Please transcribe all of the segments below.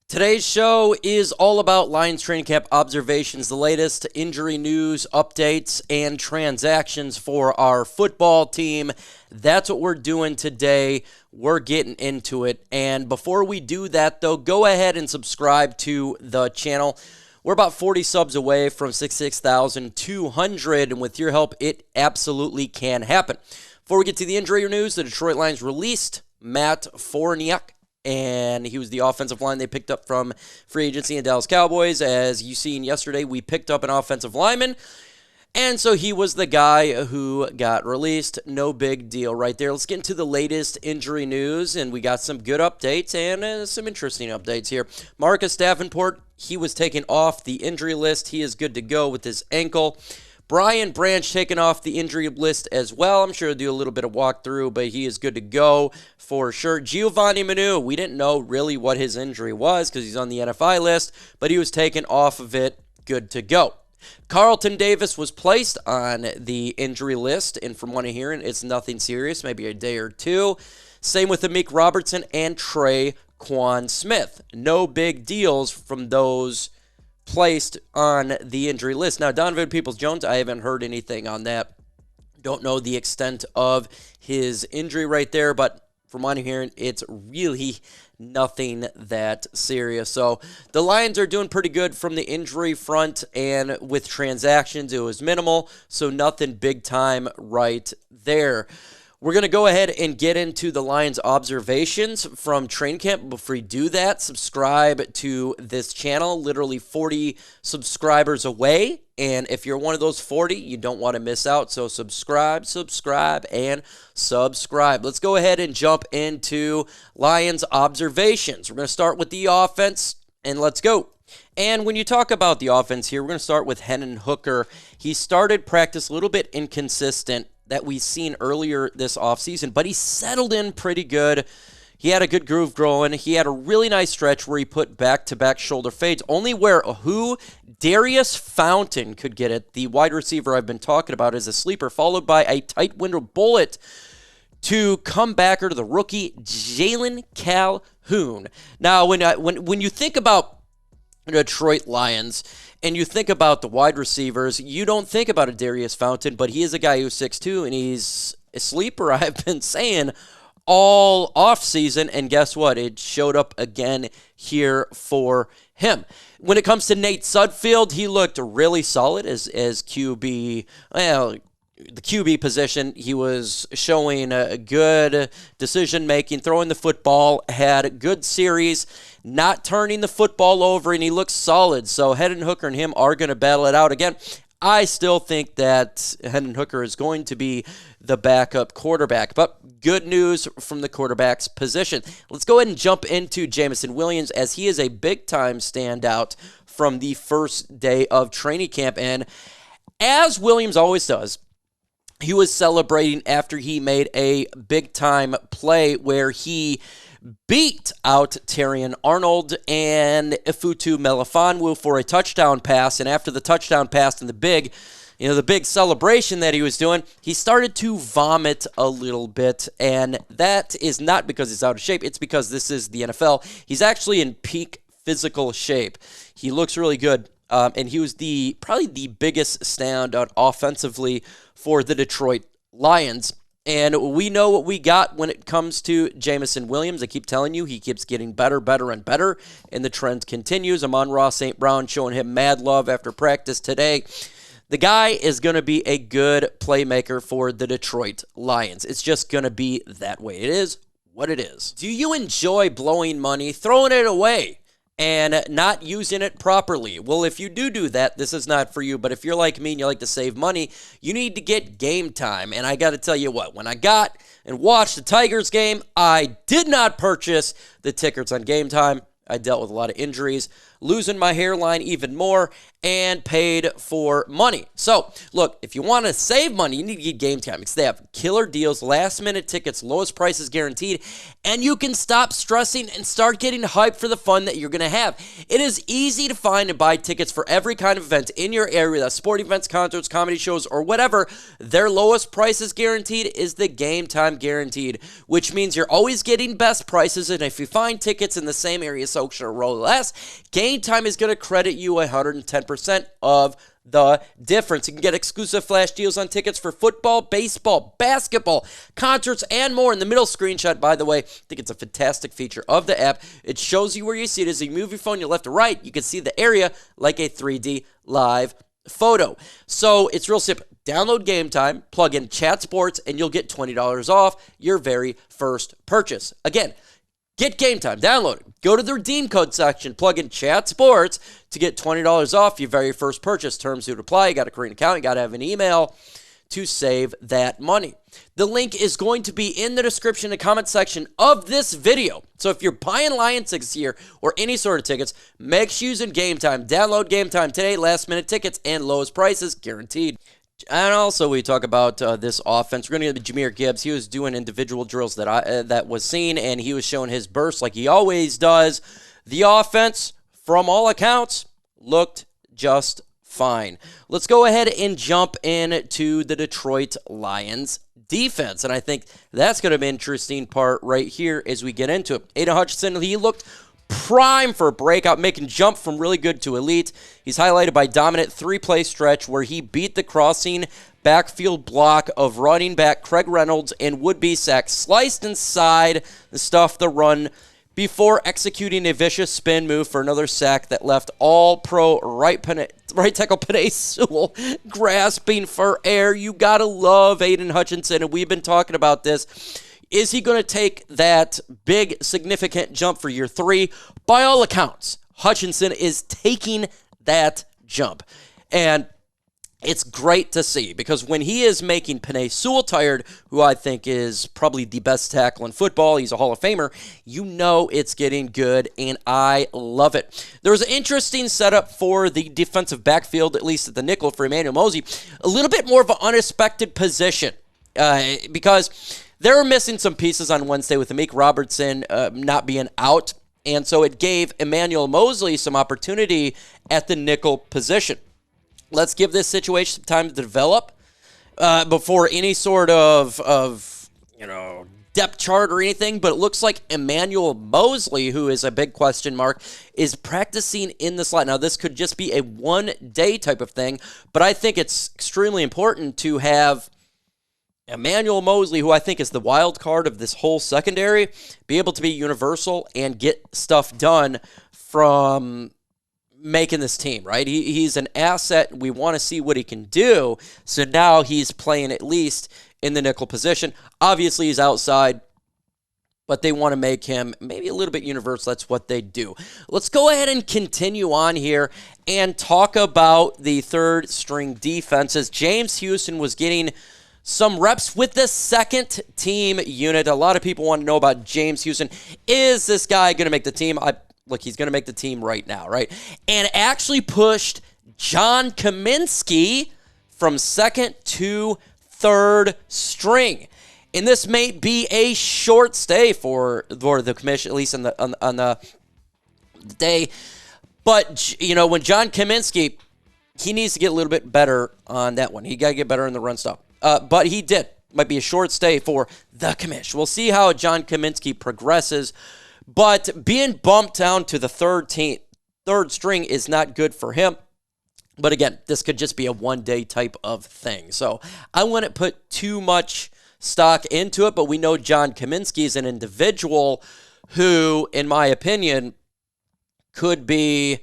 Today's show is all about Lions training camp observations, the latest injury news, updates, and transactions for our football team. That's what we're doing today. We're getting into it. And before we do that, though, go ahead and subscribe to the channel. We're about 40 subs away from 66,200, and with your help, it absolutely can happen. Before we get to the injury news, the Detroit Lions released Matt Forniak, and he was the offensive line they picked up from free agency in Dallas Cowboys. As you seen yesterday, we picked up an offensive lineman, and so he was the guy who got released. No big deal right there. Let's get into the latest injury news, and we got some good updates and some interesting updates here. Marcus Davenport, he was taken off the injury list. He is good to go with his ankle. Brian Branch taken off the injury list as well. I'm sure he'll do a little bit of walkthrough, but he is good to go for sure. Giovanni Manu, we didn't know really what his injury was because he's on the NFI list, but he was taken off of it. Good to go. Carlton Davis was placed on the injury list, and from what I'm hearing, it's nothing serious, maybe a day or two. Same with Amik Robertson and Tre'Quan Smith. No big deals from those placed on the injury list. Now, Donovan Peoples-Jones, I haven't heard anything on that. Don't know the extent of his injury right there, but from what I'm hearing, it's really nothing that serious. So the Lions are doing pretty good from the injury front, and with transactions, it was minimal, so nothing big time right there. We're going to go ahead and get into the Lions observations from training camp. Before we do that, subscribe to this channel, literally 40 subscribers away. And if you're one of those 40, you don't want to miss out. So subscribe, and subscribe. Let's go ahead and jump into Lions observations. We're going to start with the offense, and let's go. And when you talk about the offense here, we're going to start with Hendon Hooker. He started practice a little bit inconsistent that we've seen earlier this offseason, but he settled in pretty good. He had a good groove growing. He had a really nice stretch where he put back-to-back shoulder fades, only where Darius Fountain could get it. The wide receiver I've been talking about is a sleeper, followed by a tight window bullet to comebacker to the rookie Jalen Calhoun. Now, when you think about Detroit Lions, and you think about the wide receivers, you don't think about a Darius Fountain, but he is a guy who's 6'2", and he's a sleeper, I've been saying, all offseason, and guess what? It showed up again here for him. When it comes to Nate Sudfeld, he looked really solid as QB. Well, the QB position, he was showing a good decision-making, throwing the football, had a good series, not turning the football over, and he looks solid. So Hendon Hooker and him are going to battle it out again. I still think that Hendon Hooker is going to be the backup quarterback, but good news from the quarterback's position. Let's go ahead and jump into Jameson Williams, as he is a big-time standout from the first day of training camp, and as Williams always does, he was celebrating after he made a big-time play where he beat out Terrion Arnold and Ifutu Melifonwu for a touchdown pass. And after the touchdown pass and the big celebration that he was doing, he started to vomit a little bit. And that is not because he's out of shape. It's because this is the NFL. He's actually in peak physical shape. He looks really good. And he was probably the biggest standout offensively for the Detroit Lions. And we know what we got when it comes to Jameson Williams. I keep telling you, he keeps getting better, and better, and the trend continues. Amon-Ra St. Brown showing him mad love after practice today. The guy is going to be a good playmaker for the Detroit Lions. It's just going to be that way. It is what it is. Do you enjoy blowing money, throwing it away, and not using it properly? Well, if you do that, this is not for you. But if you're like me and you like to save money, you need to get Game Time. And I got to tell you what, when I got and watched the Tigers game, I did not purchase the tickets on Game Time. I dealt with a lot of injuries. losing my hairline even more, and paid for money. So, look, if you want to save money, you need to get Game Time because they have killer deals, last-minute tickets, lowest prices guaranteed, and you can stop stressing and start getting hyped for the fun that you're going to have. It is easy to find and buy tickets for every kind of event in your area, that's sport events, concerts, comedy shows, or whatever. Their lowest prices guaranteed is the Game Time guaranteed, which means you're always getting best prices, and if you find tickets in the same area, so or less, Game Time is going to credit you 110% of the difference. You can get exclusive flash deals on tickets for football, baseball, basketball, concerts, and more. In the middle screenshot, by the way, I think it's a fantastic feature of the app. It shows you where your seat is. You move your phone, you left to right, you can see the area like a 3D live photo. So it's real simple. Download Game Time, plug in Chat Sports, and you'll get $20 off your very first purchase. Again, get Game Time, download it. Go to the redeem code section, plug in Chat Sports to get $20 off your very first purchase. Terms would apply. You got to create an account. You got to have an email to save that money. The link is going to be in the description and comment section of this video. So if you're buying Lions tickets here or any sort of tickets, make sure using Game Time. Download Game Time today. Last-minute tickets and lowest prices guaranteed. And also, we talk about this offense. We're going to get Jahmyr Gibbs. He was doing individual drills that was seen, and he was showing his burst like he always does. The offense, from all accounts, looked just fine. Let's go ahead and jump into the Detroit Lions defense, and I think that's going to be an interesting part right here as we get into it. Aiden Hutchinson, he looked prime for a breakout, making jump from really good to elite. He's highlighted by dominant three-play stretch where he beat the crossing backfield block of running back Craig Reynolds and would-be sack, sliced inside and stuffed the run before executing a vicious spin move for another sack that left all-pro right tackle Penei Sewell grasping for air. You gotta love Aiden Hutchinson, and we've been talking about this. Is he going to take that big, significant jump for year 3? By all accounts, Hutchinson is taking that jump. And it's great to see because when he is making Penei Sewell tired, who I think is probably the best tackle in football, he's a Hall of Famer, you know it's getting good, and I love it. There was an interesting setup for the defensive backfield, at least at the nickel for Emmanuel Moseley. A little bit more of an unexpected position because they were missing some pieces on Wednesday with Amik Robertson not being out, and so it gave Emmanuel Moseley some opportunity at the nickel position. Let's give this situation some time to develop before any sort of depth chart or anything, but it looks like Emmanuel Moseley, who is a big question mark, is practicing in the slot. Now, this could just be a one-day type of thing, but I think it's extremely important to have Emmanuel Moseley, who I think is the wild card of this whole secondary, be able to be universal and get stuff done from making this team, right? He's an asset. We want to see what he can do. So now he's playing at least in the nickel position. Obviously, he's outside, but they want to make him maybe a little bit universal. That's what they do. Let's go ahead and continue on here and talk about the third string defenses. James Houston was getting some reps with the second team unit. A lot of people want to know about James Houston. Is this guy going to make the team? Look, he's going to make the team right now, right? And actually pushed John Kaminsky from second to third string. And this may be a short stay for the commission, at least on the day. But, when John Kaminsky, he needs to get a little bit better on that one. He got to get better in the run stop. But he did. Might be a short stay for the commish. We'll see how John Kaminsky progresses. But being bumped down to the third string is not good for him. But again, this could just be a one-day type of thing. So I wouldn't put too much stock into it. But we know John Kaminsky is an individual who, in my opinion, could be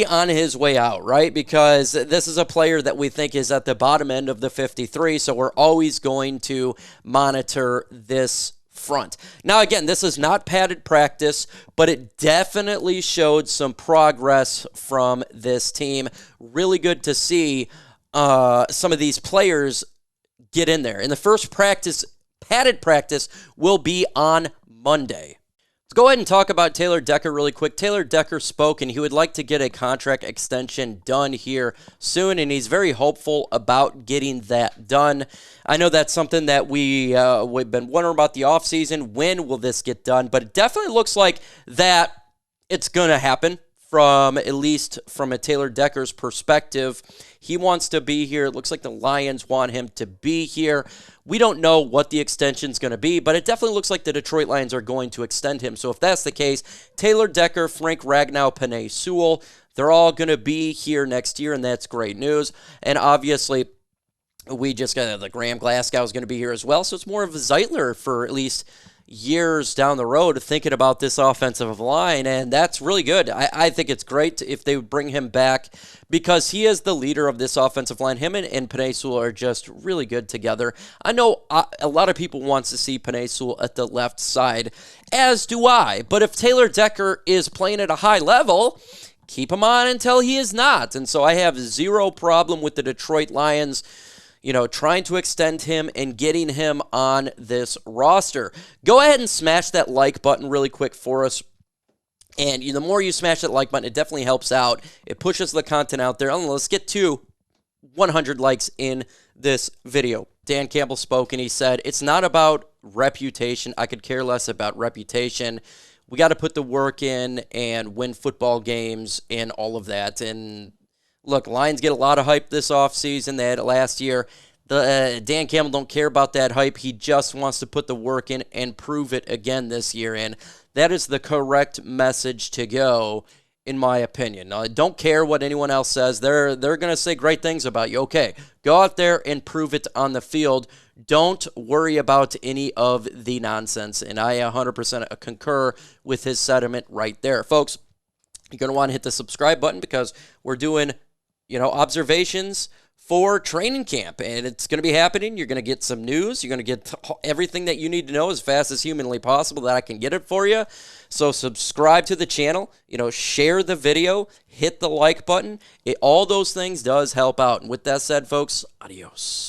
on his way out, right? Because this is a player that we think is at the bottom end of the 53, so we're always going to monitor this front. Now, again, this is not padded practice, but it definitely showed some progress from this team. Really good to see some of these players get in there. And the first padded practice will be on Monday. Let's go ahead and talk about Taylor Decker really quick. Taylor Decker spoke, and he would like to get a contract extension done here soon, and he's very hopeful about getting that done. I know that's something that we've been wondering about the offseason. When will this get done? But it definitely looks like that it's going to happen. At least from a Taylor Decker's perspective. He wants to be here. It looks like the Lions want him to be here. We don't know what the extension's going to be, but it definitely looks like the Detroit Lions are going to extend him. So if that's the case, Taylor Decker, Frank Ragnow, Penei Sewell, they're all going to be here next year, and that's great news. And obviously, we just got the Graham Glasgow is going to be here as well, so it's more of a Zeitler for at least years down the road thinking about this offensive line, and that's really good. I think it's great if they would bring him back because he is the leader of this offensive line. Him and Penei Sewell are just really good together. I know a lot of people want to see Penei Sewell at the left side, as do I, but if Taylor Decker is playing at a high level, keep him on until he is not. And so I have zero problem with the Detroit Lions trying to extend him and getting him on this roster. Go ahead and smash that like button really quick for us. And the more you smash that like button, it definitely helps out. It pushes the content out there. Let's get to 100 likes in this video. Dan Campbell spoke and he said, it's not about reputation. I could care less about reputation. We got to put the work in and win football games and all of that. And look, Lions get a lot of hype this offseason. They had it last year. Dan Campbell don't care about that hype. He just wants to put the work in and prove it again this year. And that is the correct message to go, in my opinion. Now, I don't care what anyone else says. They're going to say great things about you. Okay, go out there and prove it on the field. Don't worry about any of the nonsense. And I 100% concur with his sentiment right there. Folks, you're going to want to hit the subscribe button because we're doing observations for training camp, and it's going to be happening. You're going to get some news. You're going to get everything that you need to know as fast as humanly possible that I can get it for you. So subscribe to the channel, share the video, hit the like button. All those things does help out. And with that said, folks, adios.